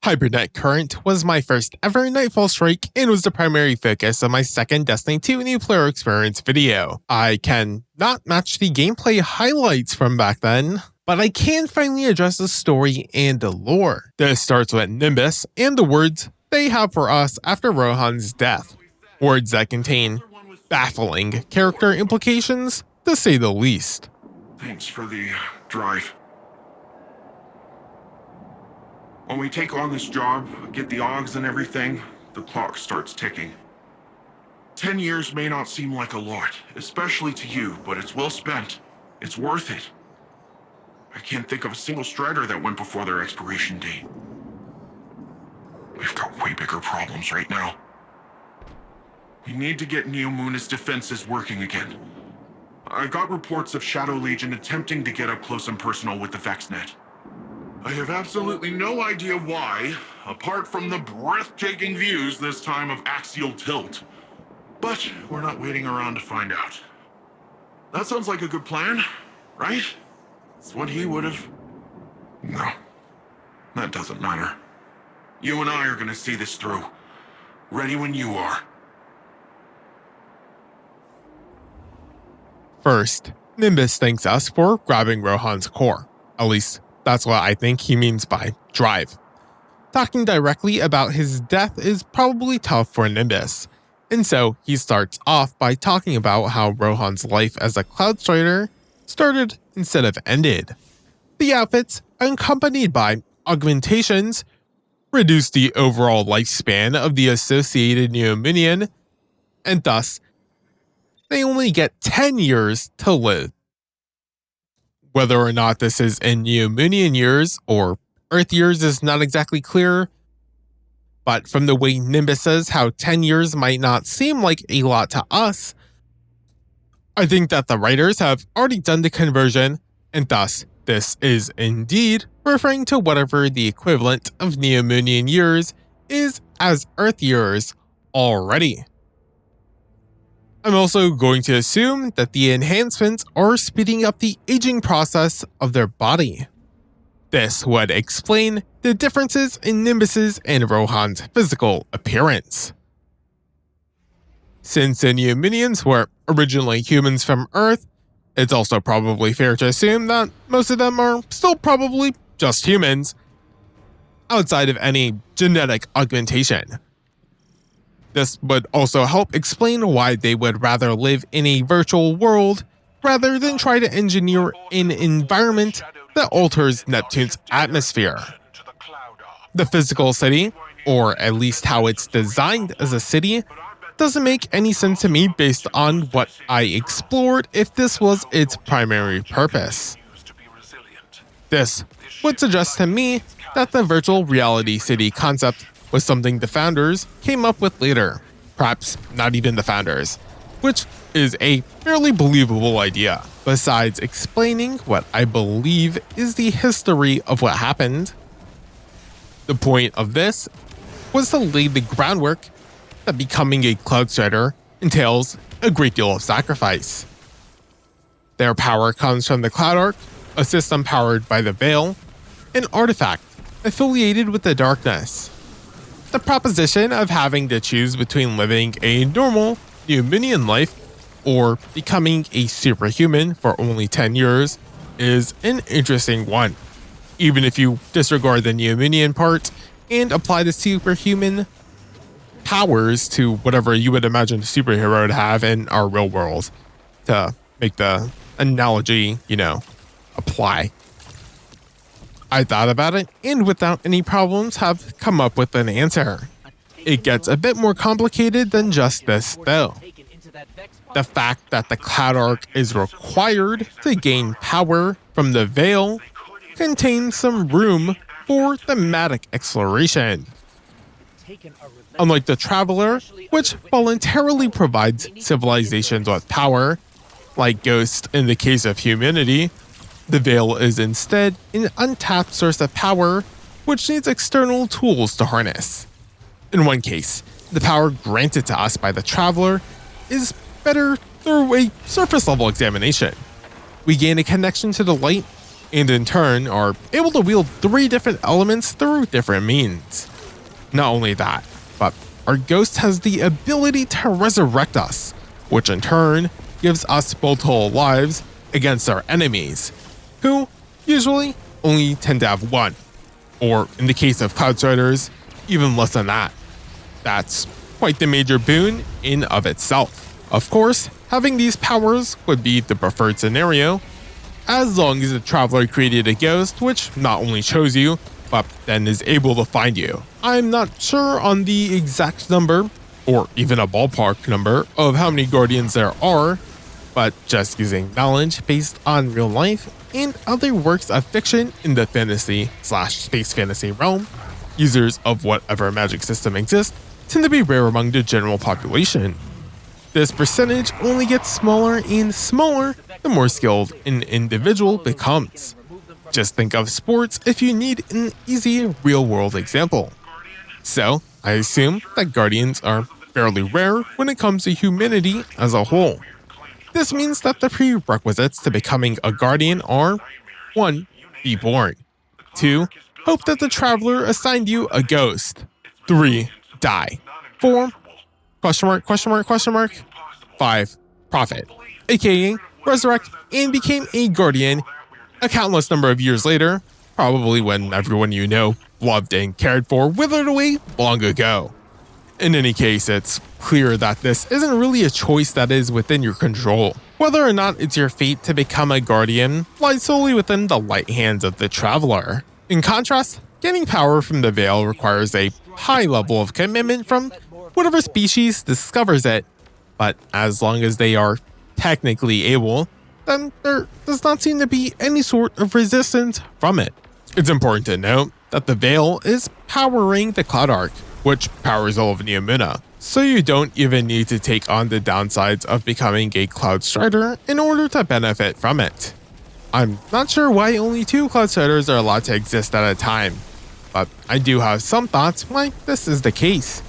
HyperNet Current was my first ever Nightfall strike and was the primary focus of my second Destiny 2 new player experience video. I can not match the gameplay highlights from back then, but I can finally address the story and the lore. This starts with Nimbus and the words they have for us after Rohan's death. Words that contain baffling character implications, to say the least. Thanks for the drive. When we take on this job, get the augs and everything, the clock starts ticking. 10 years may not seem like a lot, especially to you, but it's well spent. It's worth it. I can't think of a single strider that went before their expiration date. We've got way bigger problems right now. We need to get Neomunian's defenses working again. I got reports of Shadow Legion attempting to get up close and personal with the VexNet. I have absolutely no idea why, apart from the breathtaking views this time of axial tilt. But we're not waiting around to find out. That sounds like a good plan, right? It's what he would have... No, that doesn't matter. You and I are gonna see this through. Ready when you are. First, Nimbus thanks us for grabbing Rohan's core. At least, that's what I think he means by drive. Talking directly about his death is probably tough for Nimbus, and so he starts off by talking about how Rohan's life as a Cloud Strider started instead of ended. The outfits, accompanied by augmentations, reduce the overall lifespan of the associated Neomunian, and thus, they only get 10 years to live. Whether or not this is in Neomunian years or Earth years is not exactly clear, but from the way Nimbus says how 10 years might not seem like a lot to us, I think that the writers have already done the conversion, and thus this is indeed referring to whatever the equivalent of Neomunian years is as Earth years already. I'm also going to assume that the enhancements are speeding up the aging process of their body. This would explain the differences in Nimbus's and Rohan's physical appearance. Since the Neomunians were originally humans from Earth, it's also probably fair to assume that most of them are still probably just humans, outside of any genetic augmentation. This would also help explain why they would rather live in a virtual world rather than try to engineer an environment that alters Neptune's atmosphere. The physical city, or at least how it's designed as a city, doesn't make any sense to me based on what I explored if this was its primary purpose. This would suggest to me that the virtual reality city concept was something the founders came up with later, perhaps not even the founders, which is a fairly believable idea, besides explaining what I believe is the history of what happened. The point of this was to lay the groundwork that becoming a Cloud Strider entails a great deal of sacrifice. Their power comes from the Cloud Arc, a system powered by the Veil, an artifact affiliated with the darkness. The proposition of having to choose between living a normal Neomunian life or becoming a superhuman for only 10 years is an interesting one, even if you disregard the Neomunian part and apply the superhuman powers to whatever you would imagine a superhero to have in our real world, to make the analogy, apply. I thought about it, and without any problems have come up with an answer. It gets a bit more complicated than just this, though. The fact that the Cloud Arc is required to gain power from the Veil contains some room for thematic exploration. Unlike the Traveler, which voluntarily provides civilizations with power, like Ghost in the case of humanity, the Veil is instead an untapped source of power which needs external tools to harness. In one case, the power granted to us by the Traveler is better through a surface level examination. We gain a connection to the light and in turn are able to wield 3 different elements through different means. Not only that, but our ghost has the ability to resurrect us, which in turn gives us multiple lives against our enemies, who usually only tend to have 1, or in the case of Cloudstriders, even less than that. That's quite the major boon in of itself. Of course, having these powers would be the preferred scenario, as long as the Traveler created a ghost which not only shows you, but then is able to find you. I'm not sure on the exact number, or even a ballpark number, of how many Guardians there are, but just using knowledge based on real life and other works of fiction in the fantasy/space fantasy realm, users of whatever magic system exists tend to be rare among the general population. This percentage only gets smaller and smaller the more skilled an individual becomes. Just think of sports if you need an easy real-world example. So, I assume that Guardians are fairly rare when it comes to humanity as a whole. This means that the prerequisites to becoming a Guardian are 1. Be born. 2. Hope that the Traveler assigned you a ghost. 3. Die. 4. ? 5. Profit, aka resurrect and became a Guardian a countless number of years later, probably when everyone you know, loved and cared for withered away long ago. In any case, it's clear that this isn't really a choice that is within your control. Whether or not it's your fate to become a Guardian lies solely within the light hands of the Traveler. In contrast, getting power from the Veil requires a high level of commitment from whatever species discovers it, but as long as they are technically able, then there does not seem to be any sort of resistance from it. It's important to note that the Veil is powering the Cloud Arc, which powers all of Neomuna, so you don't even need to take on the downsides of becoming a Cloudstrider in order to benefit from it. I'm not sure why only 2 Cloudstriders are allowed to exist at a time, but I do have some thoughts why this is the case.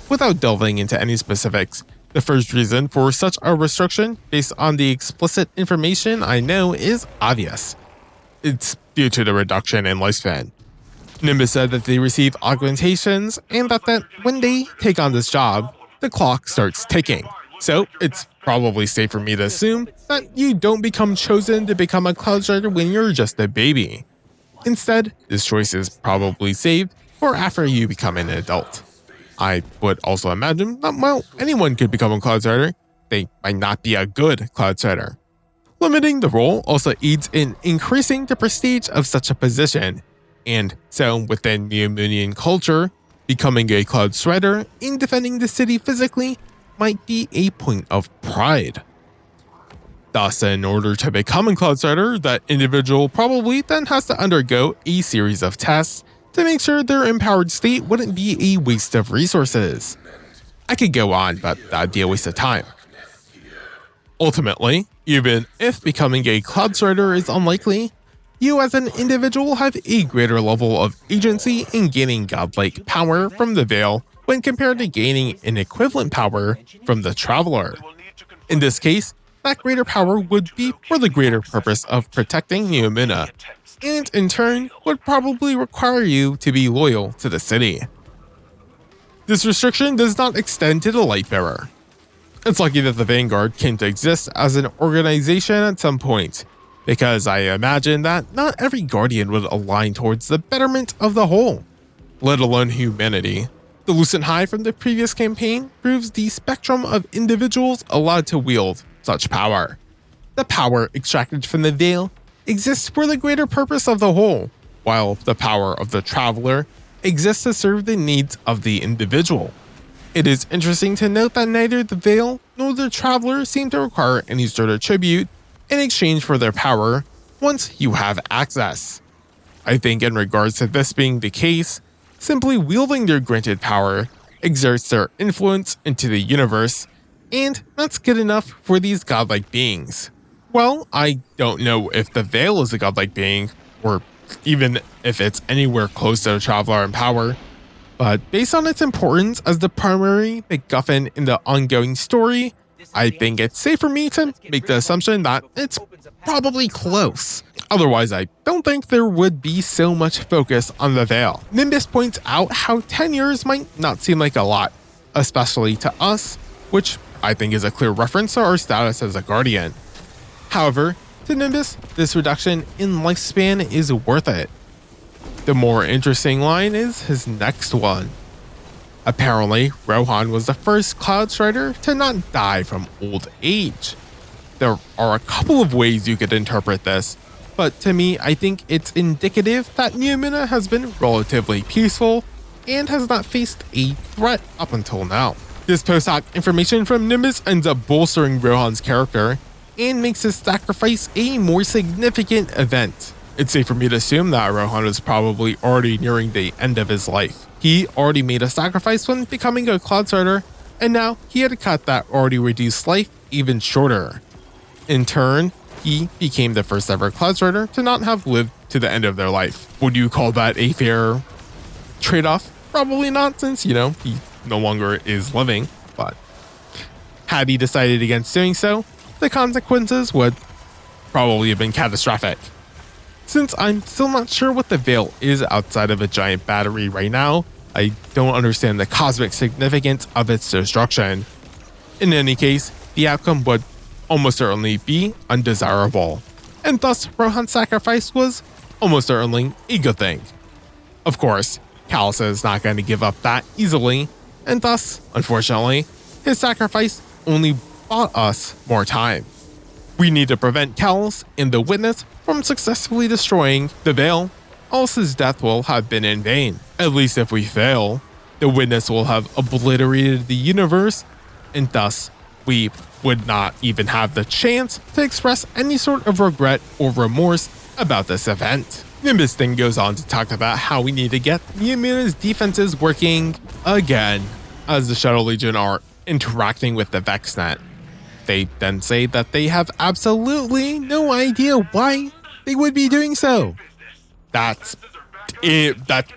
Without delving into any specifics, the first reason for such a restriction, based on the explicit information I know, is obvious. It's due to the reduction in lifespan. Nimbus said that they receive augmentations, and that when they take on this job, the clock starts ticking. So it's probably safe for me to assume that you don't become chosen to become a Cloudstrider when you're just a baby. Instead, this choice is probably saved for after you become an adult. I would also imagine that while anyone could become a Cloudstrider, they might not be a good Cloudstrider. Limiting the role also aids in increasing the prestige of such a position, and so within Neomunian culture, becoming a Cloudstrider and defending the city physically might be a point of pride. Thus, in order to become a Cloudstrider, that individual probably then has to undergo a series of tests to make sure their empowered state wouldn't be a waste of resources. I could go on, but that'd be a waste of time. Ultimately, even if becoming a Cloudstrider is unlikely, you as an individual have a greater level of agency in gaining godlike power from the Veil when compared to gaining an equivalent power from the Traveler. In this case, that greater power would be for the greater purpose of protecting Neomuna, and in turn would probably require you to be loyal to the city. This restriction does not extend to the Lightbearer. It's lucky that the Vanguard came to exist as an organization at some point, because I imagine that not every Guardian would align towards the betterment of the whole, let alone humanity. The Lucent High from the previous campaign proves the spectrum of individuals allowed to wield such power. The power extracted from the Veil exists for the greater purpose of the whole, while the power of the Traveler exists to serve the needs of the individual. It is interesting to note that neither the Veil nor the Traveler seem to require any sort of tribute in exchange for their power once you have access. I think in regards to this being the case, simply wielding their granted power exerts their influence into the universe, and that's good enough for these godlike beings. Well, I don't know if the Veil is a godlike being, or even if it's anywhere close to a Traveler in power, but based on its importance as the primary MacGuffin in the ongoing story, I think it's safe for me to make the assumption that it's probably close. Otherwise, I don't think there would be so much focus on the Veil. Nimbus points out how 10 years might not seem like a lot, especially to us, which I think is a clear reference to our status as a Guardian. However, to Nimbus, this reduction in lifespan is worth it. The more interesting line is his next one. Apparently, Rohan was the first Cloud Strider to not die from old age. There are a couple of ways you could interpret this, but to me, I think it's indicative that Neomunian has been relatively peaceful and has not faced a threat up until now. This post-hoc information from Nimbus ends up bolstering Rohan's character and makes his sacrifice a more significant event. It's safe for me to assume that Rohan was probably already nearing the end of his life. He already made a sacrifice when becoming a Cloud Strider, and now he had to cut that already reduced life even shorter. In turn, he became the first ever Cloud Strider to not have lived to the end of their life. Would you call that a fair trade-off? Probably not, since, he no longer is living, but had he decided against doing so, the consequences would probably have been catastrophic. Since I'm still not sure what the Veil is outside of a giant battery right now, I don't understand the cosmic significance of its destruction. In any case, the outcome would almost certainly be undesirable, and thus Rohan's sacrifice was almost certainly a good thing. Of course, Callus is not going to give up that easily, and thus, unfortunately, his sacrifice only bought us more time. We need to prevent Callus and the Witness from successfully destroying the Veil, else his death will have been in vain. At least if we fail, the Witness will have obliterated the universe, and thus we would not even have the chance to express any sort of regret or remorse about this event. Nimbus then goes on to talk about how we need to get Neomunian's defenses working again, as the Shadow Legion are interacting with the VexNet. They then say that they have absolutely no idea why they would be doing so. That's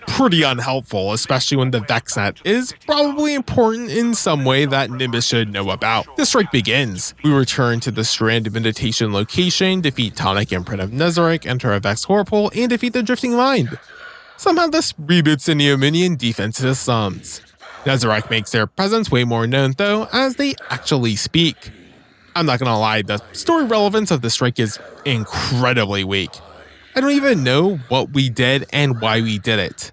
pretty unhelpful, especially when the VexNet is probably important in some way that Nimbus should know about. The strike begins. We return to the Strand of Meditation location, defeat Tonic Imprint of Nezarec, enter a Vex Corporal, and defeat the Drifting Mind. Somehow this reboots the Neomunian defense systems. Nezarec makes their presence way more known though, as they actually speak. I'm not gonna lie, the story relevance of the strike is incredibly weak. I don't even know what we did and why we did it.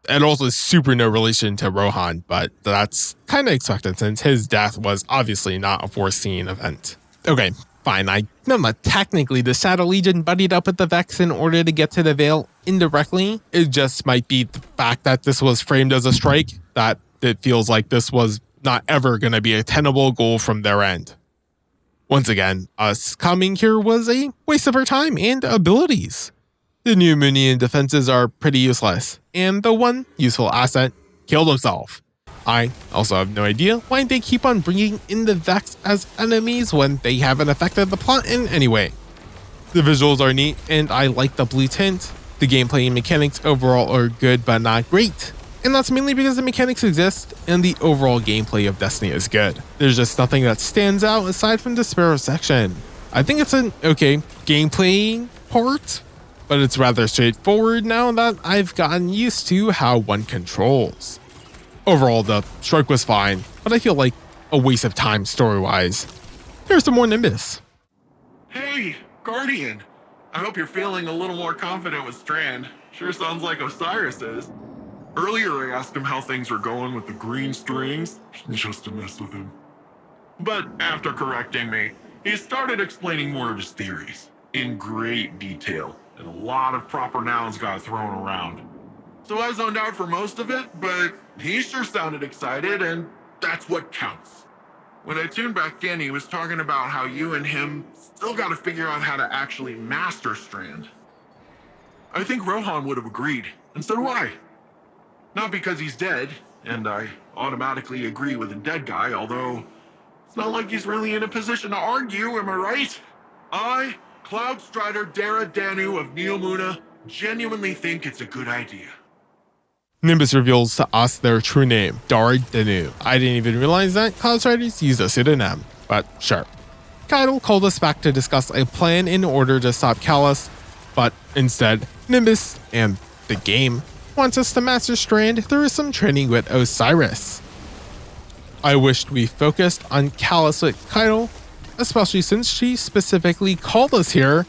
And also super no relation to Rohan, but that's kind of expected since his death was obviously not a foreseen event. Okay, fine, I know that technically the Shadow Legion buddied up with the Vex in order to get to the Veil indirectly. It just might be the fact that this was framed as a strike, that it feels like this was not ever going to be a tenable goal from their end. Once again, us coming here was a waste of our time and abilities. The Neomunian defenses are pretty useless, and the one useful asset killed himself. I also have no idea why they keep on bringing in the Vex as enemies when they haven't affected the plot in any way. The visuals are neat, and I like the blue tint. The gameplay and mechanics overall are good but not great. And that's mainly because the mechanics exist and the overall gameplay of Destiny is good. There's just nothing that stands out aside from the Sparrow section. I think it's an okay gameplay part, but it's rather straightforward now that I've gotten used to how one controls. Overall, the strike was fine, but I feel like a waste of time story-wise. Here's some more Nimbus. Hey, Guardian. I hope you're feeling a little more confident with Strand. Sure sounds like Osiris is. Earlier I asked him how things were going with the green strings, just to mess with him. But after correcting me, he started explaining more of his theories, in great detail, and a lot of proper nouns got thrown around. So I zoned out for most of it, but he sure sounded excited, and that's what counts. When I tuned back in, he was talking about how you and him still gotta figure out how to actually master Strand. I think Rohan would have agreed, and so do I. Not because he's dead, and I automatically agree with a dead guy, although it's not like he's really in a position to argue, am I right? I, Cloud Strider Dara Danu of Neomuna, genuinely think it's a good idea. Nimbus reveals to us their true name, Dara Danu. I didn't even realize that Cloud Striders use a pseudonym, but sure. Keitel called us back to discuss a plan in order to stop Callus, but instead, Nimbus and the game wants us to master Strand through some training with Osiris. I wished we focused on Callus with Keitel, especially since she specifically called us here,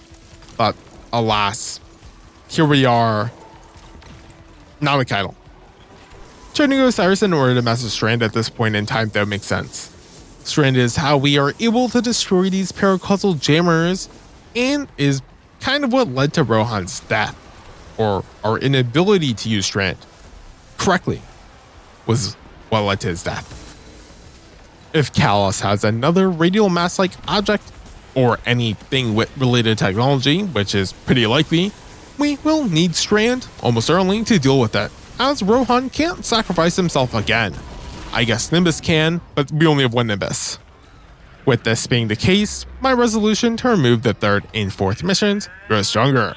but alas, here we are, not with Keitel. Training Osiris in order to master Strand at this point in time though makes sense. Strand is how we are able to destroy these paracausal jammers, and is kind of what led to Rohan's death, or our inability to use Strand correctly was what led to his death. If Callus has another radial mass-like object, or anything with related technology, which is pretty likely, we will need Strand almost certainly to deal with it, as Rohan can't sacrifice himself again. I guess Nimbus can, but we only have one Nimbus. With this being the case, my resolution to remove the third and fourth missions grows stronger.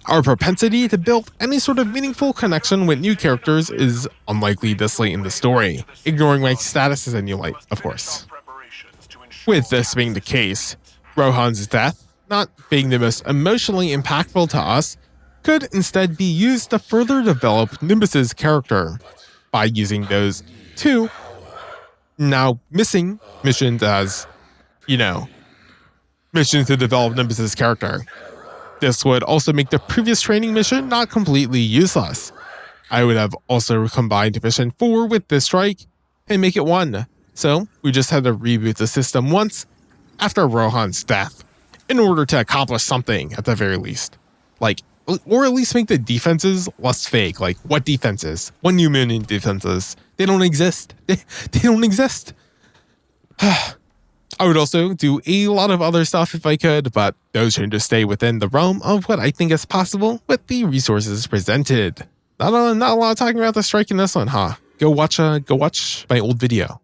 Our propensity to build any sort of meaningful connection with new characters is unlikely this late in the story, ignoring my status as a new light, of course. With this being the case, Rohan's death, not being the most emotionally impactful to us, could instead be used to further develop Nimbus's character by using those two now missing missions as, missions to develop Nimbus's character. This would also make the previous training mission not completely useless. I would have also combined mission 4 with this strike and make it 1. So we just had to reboot the system once after Rohan's death in order to accomplish something at the very least. Or at least make the defenses less fake. Like, what defenses? What Neomunian defenses? They don't exist. They don't exist. I would also do a lot of other stuff if I could, but those changes stay within the realm of what I think is possible with the resources presented. Not a lot of talking about the strike in this one, huh? Go watch my old video.